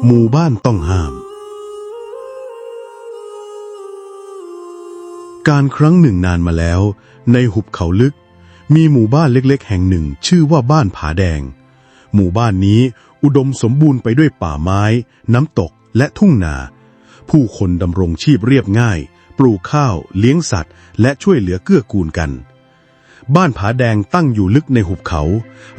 หมู่บ้านต้องห้ามการครั้งหนึ่งนานมาแล้วในหุบเขาลึกมีหมู่บ้านเล็กๆแห่งหนึ่งชื่อว่าบ้านผาแดงหมู่บ้านนี้อุดมสมบูรณ์ไปด้วยป่าไม้น้ำตกและทุ่งนาผู้คนดำรงชีพเรียบง่ายปลูกข้าวเลี้ยงสัตว์และช่วยเหลือเกื้อกูลกันบ้านผาแดงตั้งอยู่ลึกในหุบเขา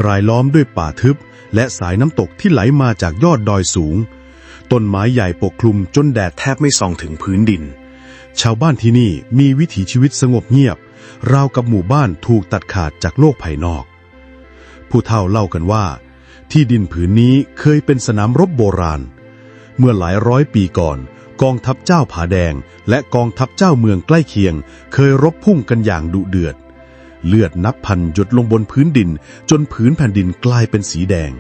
รายล้อมด้วยป่าทึบและสายน้ำตกที่ไหลมาจากยอดดอยสูงต้นไม้ใหญ่ปกคลุมจนแดดแทบไม่ส่องถึงพื้นดินชาวบ้านที่นี่มีวิถีชีวิตสงบเงียบราวกับหมู่บ้านถูกตัดขาดจากโลกภายนอกผู้เฒ่าเล่ากันว่าที่ดินผืนนี้เคยเป็นสนามรบโบราณเมื่อหลายร้อยปีก่อนกองทัพเจ้าผาแดงและกองทัพเจ้าเมืองใกล้เคียงเคยรบพุ่งกันอย่างดุเดือดเลือดนับพันหยดลงบนพื้นดินจนผืนแผ่นดินกลายเป็นสีแดง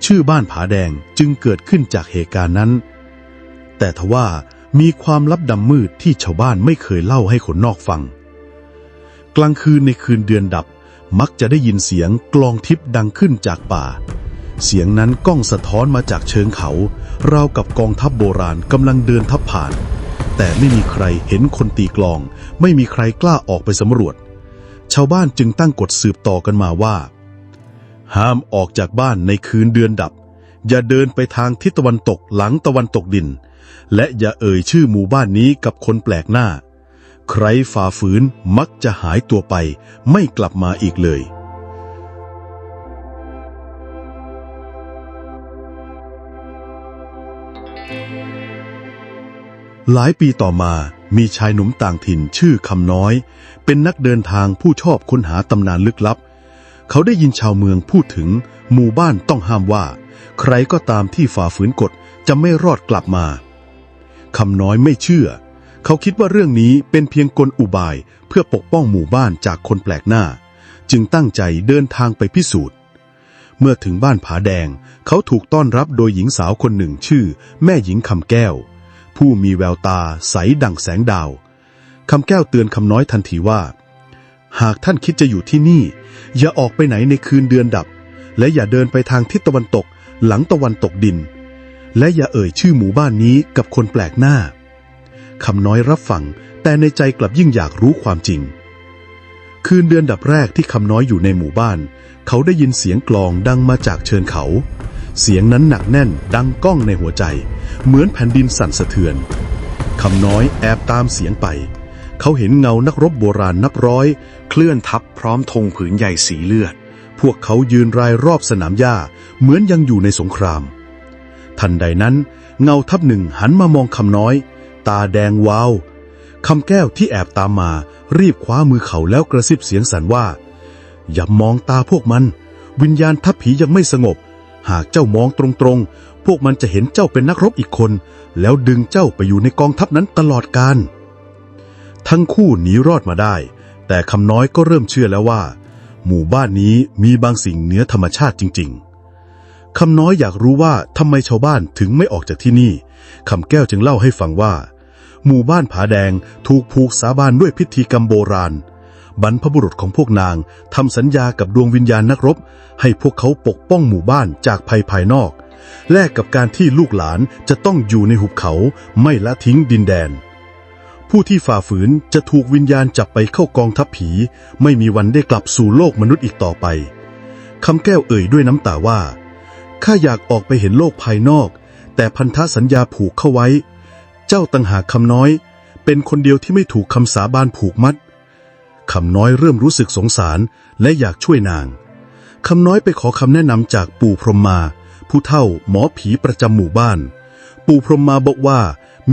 ชื่อบ้านผาแดงจึงเกิดขึ้นจากเหตุการณ์นั้นแต่ทว่ามีความลับดำมืดที่ชาวบ้านไม่เคยเล่าให้คนนอกฟังกลางคืนในคืนเดือนดับมักจะได้ยินเสียงกลองทิพย์ดังขึ้นจากป่าเสียงนั้นก้องสะท้อนมาจากเชิงเขาราวกับกองทัพโบราณกำลังเดินทัพผ่านแต่ไม่มีใครเห็นคนตีกลองไม่มีใครกล้าออกไปสำรวจชาวบ้านจึงตั้งกฎสืบต่อกันมาว่าห้ามออกจากบ้านในคืนเดือนดับอย่าเดินไปทางทิศตะวันตกหลังตะวันตกดินและอย่าเอ่ยชื่อหมู่บ้านนี้กับคนแปลกหน้าใครฝ่าฝืนมักจะหายตัวไปไม่กลับมาอีกเลยหลายปีต่อมามีชายหนุ่มต่างถิ่นชื่อคำน้อยเป็นนักเดินทางผู้ชอบค้นหาตำนานลึกลับเขาได้ยินชาวเมืองพูดถึงหมู่บ้านต้องห้ามว่าใครก็ตามที่ฝ่าฝืนกฎจะไม่รอดกลับมาคำน้อยไม่เชื่อเขาคิดว่าเรื่องนี้เป็นเพียงกลอุบายเพื่อปกป้องหมู่บ้านจากคนแปลกหน้าจึงตั้งใจเดินทางไปพิสูจน์เมื่อถึงบ้านผาแดงเขาถูกต้อนรับโดยหญิงสาวคนหนึ่งชื่อแม่หญิงคำแก้วผู้มีแววตาใสดั่งแสงดาวคำแก้วเตือนคำน้อยทันทีว่าหากท่านคิดจะอยู่ที่นี่อย่าออกไปไหนในคืนเดือนดับและอย่าเดินไปทางทิศตะวันตกหลังตะวันตกดินและอย่าเอ่ยชื่อหมู่บ้านนี้กับคนแปลกหน้าคำน้อยรับฟังแต่ในใจกลับยิ่งอยากรู้ความจริงคืนเดือนดับแรกที่คำน้อยอยู่ในหมู่บ้านเขาได้ยินเสียงกลองดังมาจากเชิงเขาเสียงนั้นหนักแน่นดังก้องในหัวใจเหมือนแผ่นดินสั่นสะเทือนคำน้อยแอบตามเสียงไปเขาเห็นเงานักรบโบราณนับร้อยเคลื่อนทัพพร้อมธงผืนใหญ่สีเลือดพวกเขายืนรายรอบสนามหญ้าเหมือนยังอยู่ในสงครามทันใดนั้นเงาทัพหนึ่งหันมามองคำน้อยตาแดงวาวคำแก้วที่แอบตามมารีบคว้ามือเขาแล้วกระซิบเสียงสั่นว่าอย่ามองตาพวกมันวิญญาณทัพผียังไม่สงบหากเจ้ามองตรงๆพวกมันจะเห็นเจ้าเป็นนักรบอีกคนแล้วดึงเจ้าไปอยู่ในกองทัพนั้นตลอดกาลทั้งคู่หนีรอดมาได้แต่คำน้อยก็เริ่มเชื่อแล้วว่าหมู่บ้านนี้มีบางสิ่งเหนือธรรมชาติจริงๆคำน้อยอยากรู้ว่าทำไมชาวบ้านถึงไม่ออกจากที่นี่คำแก้วจึงเล่าให้ฟังว่าหมู่บ้านผาแดงถูกผูกสาบานด้วยพิธีกรรมโบราณบรรพบุรุษของพวกนางทำสัญญากับดวงวิญญาณนักรบให้พวกเขาปกป้องหมู่บ้านจากภัยภายนอกแลกกับการที่ลูกหลานจะต้องอยู่ในหุบเขาไม่ละทิ้งดินแดนผู้ที่ฝ่าฝืนจะถูกวิญญาณจับไปเข้ากองทัพผีไม่มีวันได้กลับสู่โลกมนุษย์อีกต่อไปคำแก้วเอ่ยด้วยน้ำตาว่าข้าอยากออกไปเห็นโลกภายนอกแต่พันธสัญญาผูกเข้าไว้เจ้าต่างหากคำน้อยเป็นคนเดียวที่ไม่ถูกคำสาบานผูกมัดคำน้อยเริ่มรู้สึกสงสารและอยากช่วยนางคำน้อยไปขอคำแนะนำจากปู่พรหมมาผู้เฒ่าหมอผีประจำหมู่บ้านปู่พรหมมาบอกว่า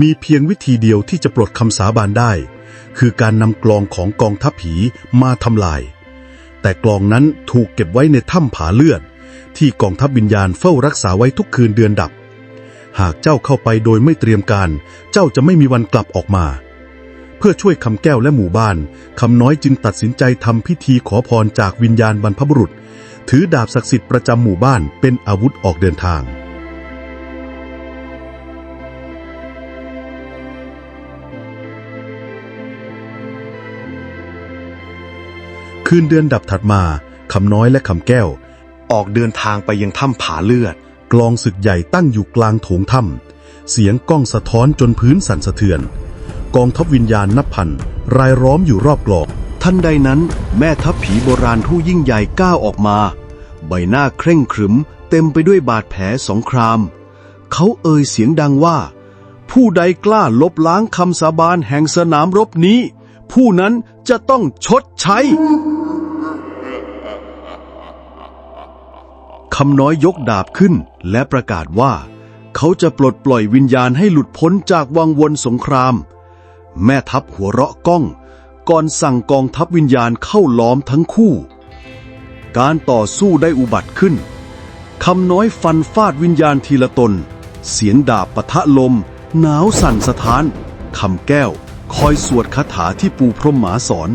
มีเพียงวิธีเดียวที่จะปลดคำสาบานได้คือการนำกลองของกองทัพผีมาทำลายแต่กลองนั้นถูกเก็บไว้ในถ้ำผาเลือดที่กองทัพวิญญาณเฝ้ารักษาไว้ทุกคืนเดือนดับหากเจ้าเข้าไปโดยไม่เตรียมการเจ้าจะไม่มีวันกลับออกมาเพื่อช่วยคำแก้วและหมู่บ้านคำน้อยจึงตัดสินใจทำพิธีขอพรจากวิญญาณบรรพบุรุษถือดาบศักดิ์สิทธิ์ประจำหมู่บ้านเป็นอาวุธออกเดินทางคืนเดือนดับถัดมาคำน้อยและคำแก้วออกเดินทางไปยังถ้ำผาเลือด กลองศึกใหญ่ตั้งอยู่กลางโถงถ้ำเสียงก้องสะท้อนจนพื้นสั่นสะเทือนกองทัพวิญญาณนับพันรายล้อมอยู่รอบกลองทันใดนั้นแม่ทัพผีโบราณผู้ยิ่งใหญ่ก้าวออกมาใบหน้าเคร่งขรึมเต็มไปด้วยบาดแผลสงครามเขาเอ่ยเสียงดังว่าผู้ใดกล้าลบล้างคำสาบานแห่งสนามรบนี้ผู้นั้นจะต้องชดใช้คำน้อยยกดาบขึ้นและประกาศว่าเขาจะปลดปล่อยวิญญาณให้หลุดพ้นจากวังวนสงครามแม่ทัพหัวเราะก้องก่อนสั่งกองทัพวิญญาณเข้าล้อมทั้งคู่การต่อสู้ได้อุบัติขึ้นคำน้อยฟันฟาดวิญญาณทีละตนเสียงดาบปะทะลมหนาวสั่นสะท้านคำแก้วคอยสวดคาถาที่ปู่พรหมหาสอน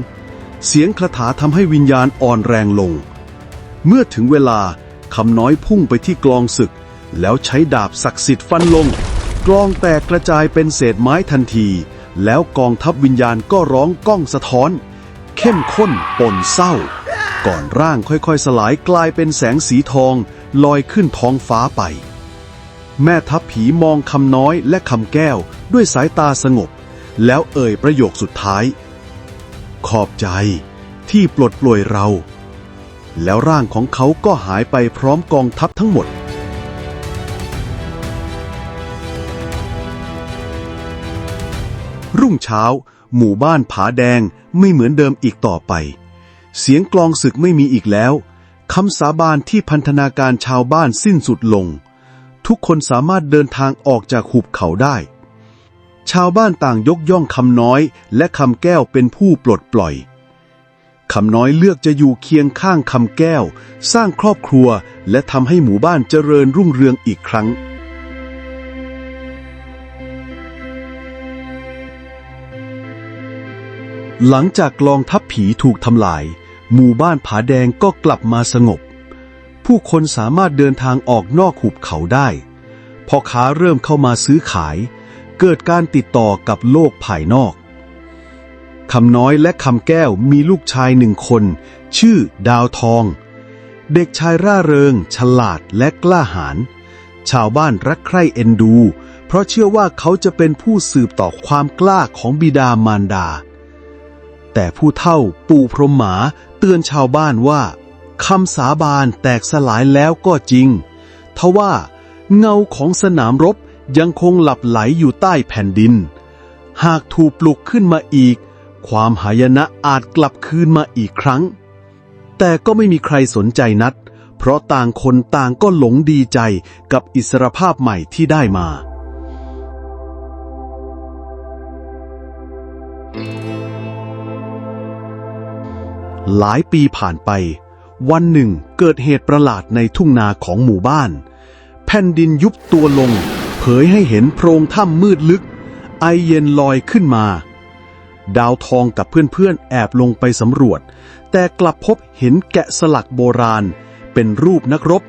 เสียงคาถาทำให้วิญญาณอ่อนแรงลงเมื่อถึงเวลาคำน้อยพุ่งไปที่กลองศึกแล้วใช้ดาบศักดิ์สิทธิ์ฟันลงกลองแตกกระจายเป็นเศษไม้ทันทีแล้วกองทัพวิญญาณก็ร้องก้องสะท้อนเข้มข้นปนเศร้าก่อนร่างค่อยๆสลายกลายเป็นแสงสีทองลอยขึ้นท้องฟ้าไปแม่ทัพผีมองคำน้อยและคำแก้วด้วยสายตาสงบแล้วเอ่ยประโยคสุดท้ายขอบใจที่ปลดปล่อยเราแล้วร่างของเขาก็หายไปพร้อมกองทัพทั้งหมดรุ่งเช้าหมู่บ้านผาแดงไม่เหมือนเดิมอีกต่อไปเสียงกลองศึกไม่มีอีกแล้วคำสาบานที่พันธนาการชาวบ้านสิ้นสุดลงทุกคนสามารถเดินทางออกจากหุบเขาได้ชาวบ้านต่างยกย่องคำน้อยและคำแก้วเป็นผู้ปลดปล่อยคำน้อยเลือกจะอยู่เคียงข้างคำแก้วสร้างครอบครัวและทำให้หมู่บ้านเจริญรุ่งเรืองอีกครั้งหลังจากกลองทัพผีถูกทำลายหมู่บ้านผาแดงก็กลับมาสงบผู้คนสามารถเดินทางออกนอกหุบเขาได้พ่อค้าเริ่มเข้ามาซื้อขายเกิดการติดต่อกับโลกภายนอกคำน้อยและคำแก้วมีลูกชาย1 คนชื่อดาวทองเด็กชายร่าเริงฉลาดและกล้าหาญชาวบ้านรักใคร่เอ็นดูเพราะเชื่อว่าเขาจะเป็นผู้สืบต่อความกล้าของบิดามารดาแต่ผู้เฒ่าปู่พรหมหมาเตือนชาวบ้านว่าคำสาบานแตกสลายแล้วก็จริงทว่าเงาของสนามรบยังคงหลับไหลอยู่ใต้แผ่นดินหากถูกปลุกขึ้นมาอีกความหายนะอาจกลับคืนมาอีกครั้งแต่ก็ไม่มีใครสนใจนักเพราะต่างคนต่างก็หลงดีใจกับอิสรภาพใหม่ที่ได้มาหลายปีผ่านไปวันหนึ่งเกิดเหตุประหลาดในทุ่งนาของหมู่บ้านแผ่นดินยุบตัวลงเผยให้เห็นโพรงถ้ำมืดลึกไอเย็นลอยขึ้นมาดาวทองกับเพื่อนๆแอบลงไปสำรวจแต่กลับพบเห็นแกะสลักโบราณเป็นรูปนักรบ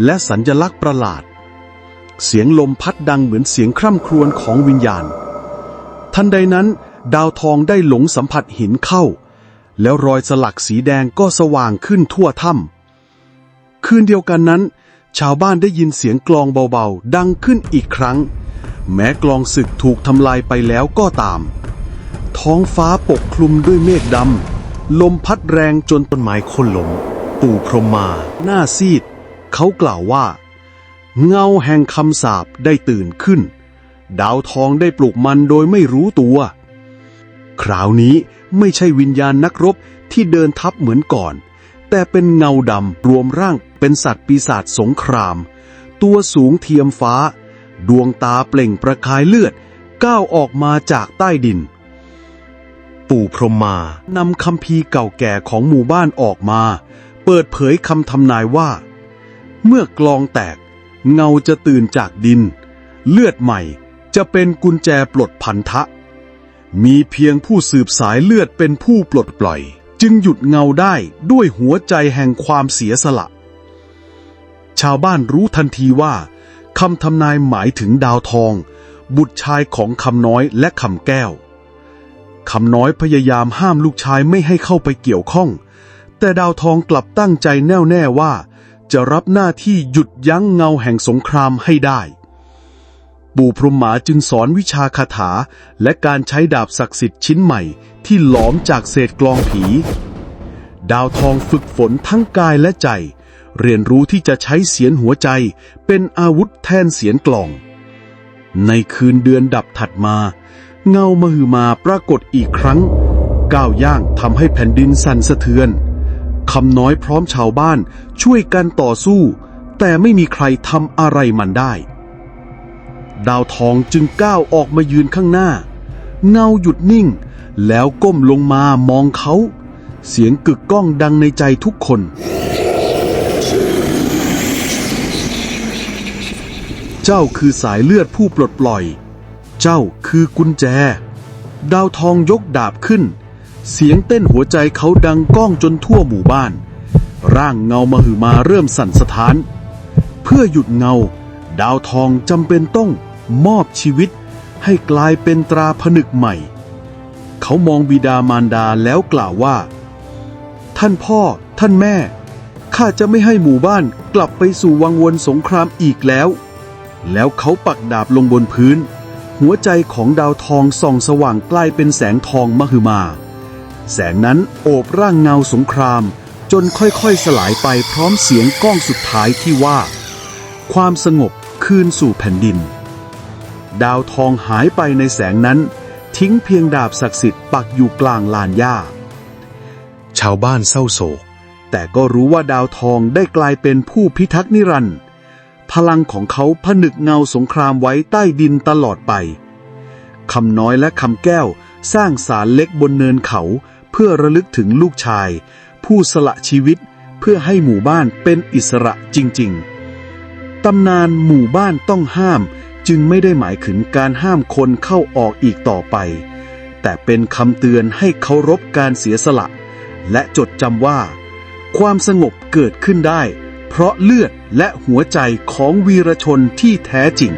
และสัญลักษณ์ประหลาดเสียงลมพัดดังเหมือนเสียงคร่ำครวญของวิญญาณทันใดนั้นดาวทองได้หลงสัมผัสหินเข้าแล้วรอยสลักสีแดงก็สว่างขึ้นทั่วถ้ำคืนเดียวกันนั้นชาวบ้านได้ยินเสียงกลองเบาๆดังขึ้นอีกครั้งแม้กลองศึกถูกทำลายไปแล้วก็ตามท้องฟ้าปกคลุมด้วยเมฆดำลมพัดแรงจนต้นไม้โค่นล้มปู่พรหมมาหน้าซีดเขากล่าวว่าเงาแห่งคำสาปได้ตื่นขึ้นดาวทองได้ปลุกมันโดยไม่รู้ตัวคราวนี้ไม่ใช่วิญญาณนักรบที่เดินทับเหมือนก่อนแต่เป็นเงาดำรวมร่างเป็นสัตว์ปีศาจสงครามตัวสูงเทียมฟ้าดวงตาเปล่งประกายเลือดก้าวออกมาจากใต้ดินปู่พรหมมานำคัมภีร์เก่าแก่ของหมู่บ้านออกมาเปิดเผยคำทำนายว่าเมื่อกลองแตกเงาจะตื่นจากดินเลือดใหม่จะเป็นกุญแจปลดพันธะมีเพียงผู้สืบสายเลือดเป็นผู้ปลดปล่อยจึงหยุดเงาได้ด้วยหัวใจแห่งความเสียสละชาวบ้านรู้ทันทีว่าคำทำนายหมายถึงดาวทองบุตรชายของคำน้อยและคำแก้วคำน้อยพยายามห้ามลูกชายไม่ให้เข้าไปเกี่ยวข้องแต่ดาวทองกลับตั้งใจแน่วแน่ว่า จะรับหน้าที่หยุดยั้งเงาแห่งสงครามให้ได้ปู่พรหมหมาจึงสอนวิชาคาถาและการใช้ดาบศักดิ์สิทธิ์ชิ้นใหม่ที่หลอมจากเศษกลองผีดาวทองฝึกฝนทั้งกายและใจเรียนรู้ที่จะใช้เสียนหัวใจเป็นอาวุธแทนเสียนกลองในคืนเดือนดับถัดมาเงามหึมาปรากฏอีกครั้งก้าวย่างทำให้แผ่นดินสั่นสะเทือนคำน้อยพร้อมชาวบ้านช่วยกันต่อสู้แต่ไม่มีใครทำอะไรมันได้ดาวทองจึงก้าวออกมายืนข้างหน้าเงาหยุดนิ่งแล้วก้มลงมามองเขาเสียงกึกก้องดังในใจทุกคนเจ้าคือสายเลือดผู้ปลดปล่อยเจ้าคือกุญแจดาวทองยกดาบขึ้นเสียงเต้นหัวใจเขาดังก้องจนทั่วหมู่บ้านร่างเงามหึมาเริ่มสั่นสะท้านเพื่อหยุดเงาดาวทองจำเป็นต้องมอบชีวิตให้กลายเป็นตราผนึกใหม่เขามองบิดามารดาแล้วกล่าวว่าท่านพ่อท่านแม่ข้าจะไม่ให้หมู่บ้านกลับไปสู่วังวนสงครามอีกแล้วเขาปักดาบลงบนพื้นหัวใจของดาวทองส่องสว่างใกล้เป็นแสงทองมหึมาแสงนั้นโอบร่างเงาสงครามจนค่อยๆสลายไปพร้อมเสียงก้องสุดท้ายที่ว่าความสงบคืนสู่แผ่นดินดาวทองหายไปในแสงนั้นทิ้งเพียงดาบศักดิ์สิทธิ์ปักอยู่กลางลานหญ้าชาวบ้านเศร้าโศกแต่ก็รู้ว่าดาวทองได้กลายเป็นผู้พิทักษ์นิรันดร์พลังของเขาผนึกเงาสงครามไว้ใต้ดินตลอดไปคำน้อยและคำแก้วสร้างศาลเล็กบนเนินเขาเพื่อระลึกถึงลูกชายผู้สละชีวิตเพื่อให้หมู่บ้านเป็นอิสระจริงๆตำนานหมู่บ้านต้องห้ามจึงไม่ได้หมายถึงการห้ามคนเข้าออกอีกต่อไปแต่เป็นคำเตือนให้เคารพการเสียสละและจดจำว่าความสงบเกิดขึ้นได้เพราะเลือดและหัวใจของวีรชนที่แท้จริง